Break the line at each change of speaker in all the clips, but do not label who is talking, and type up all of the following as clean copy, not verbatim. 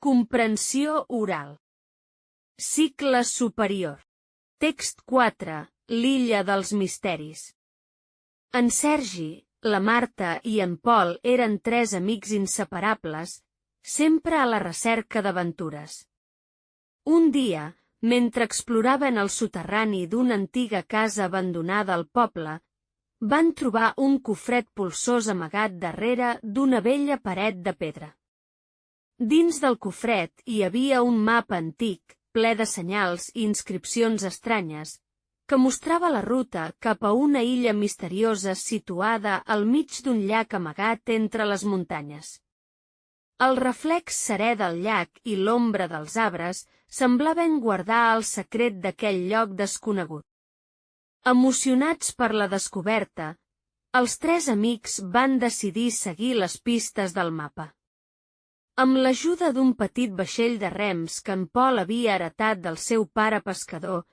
Comprensió oral. Cicle superior. Text 4. L'illa dels misteris. En Sergi, la Marta i en Pol eren 3 amics inseparables, sempre a la recerca d'aventures. Un dia, mentre exploraven el soterrani d'una antiga casa abandonada al poble, van trobar un cofret polsós amagat darrere d'una vella paret de pedra. Dins del cofret hi havia un mapa antic, ple de senyals i inscripcions estranyes, que mostrava la ruta cap a una illa misteriosa situada al mig d'un llac amagat entre les muntanyes. El reflex serè del llac i l'ombra dels arbres semblaven guardar el secret d'aquell lloc desconegut. Emocionats per la descoberta, els 3 amics van decidir seguir les pistes del mapa. Amb l'ajuda d'un petit vaixell de rems que en Pol havia heretat del seu pare pescador,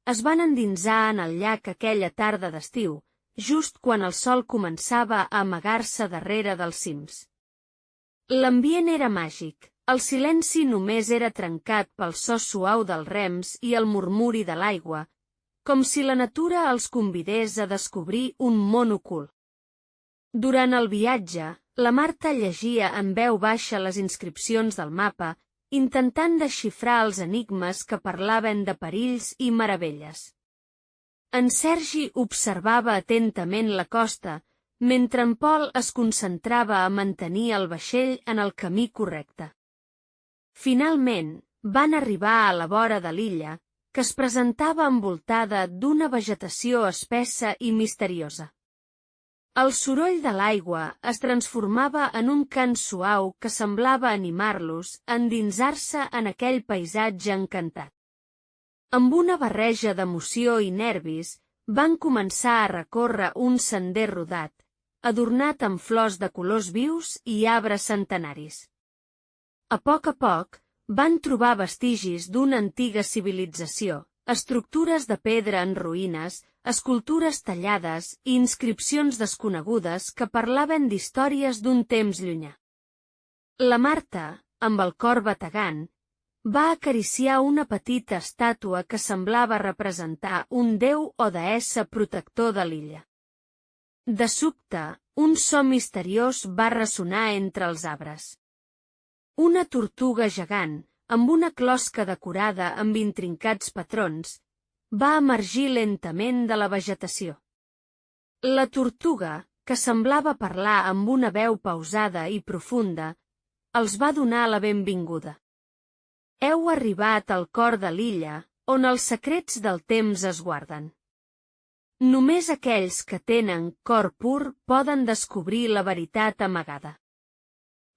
es van endinsar en el llac aquella tarda d'estiu, just quan el sol començava a amagar-se darrere dels cims. L'ambient era màgic, el silenci només era trencat pel so suau dels rems i el murmuri de l'aigua, com si la natura els convidés a descobrir un món ocult. Durant el viatge, la Marta llegia en veu baixa les inscripcions del mapa, intentant desxifrar els enigmes que parlaven de perills i meravelles. En Sergi observava atentament la costa, mentre en Pol es concentrava a mantenir el vaixell en el camí correcte. Finalment, van arribar a la vora de l'illa, que es presentava envoltada d'una vegetació espessa i misteriosa. El soroll de l'aigua es transformava en un cant suau que semblava animar-los a endinsar-se en aquell paisatge encantat. Amb una barreja d'emoció i nervis, van començar a recórrer un sender rodat, adornat amb flors de colors vius i arbres centenaris. A poc, van trobar vestigis d'una antiga civilització, estructures de pedra en ruïnes, escultures tallades i inscripcions desconegudes que parlaven d'històries d'un temps llunyà. La Marta, amb el cor bategant, va acariciar una petita estàtua que semblava representar un déu o deessa protector de l'illa. De sobte, un so misteriós va ressonar entre els arbres. Una tortuga gegant, amb una closca decorada amb intrincats patrons, va emergir lentament de la vegetació. La tortuga, que semblava parlar amb una veu pausada i profunda, els va donar la benvinguda. Heu arribat al cor de l'illa, on els secrets del temps es guarden. Només aquells que tenen cor pur poden descobrir la veritat amagada.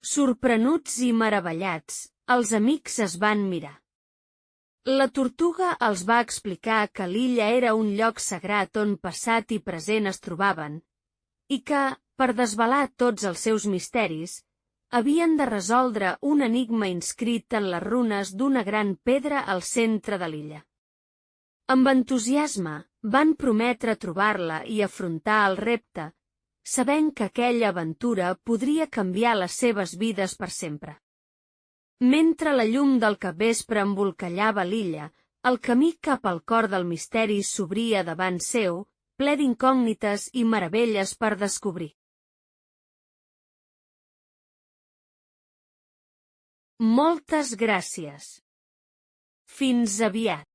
Sorprenuts i meravellats, els amics es van mirar. La tortuga els va explicar que l'illa era un lloc sagrat on passat i present es trobaven, i que, per desvelar tots els seus misteris, havien de resoldre un enigma inscrit en les runes d'una gran pedra al centre de l'illa. Amb entusiasme, van prometre trobar-la i afrontar el repte, sabent que aquella aventura podria canviar les seves vides per sempre. Mentre la llum del capvespre embolcallava l'illa, el camí cap al cor del misteri s'obria davant seu, ple d'incògnites i meravelles per descobrir. Moltes gràcies. Fins aviat.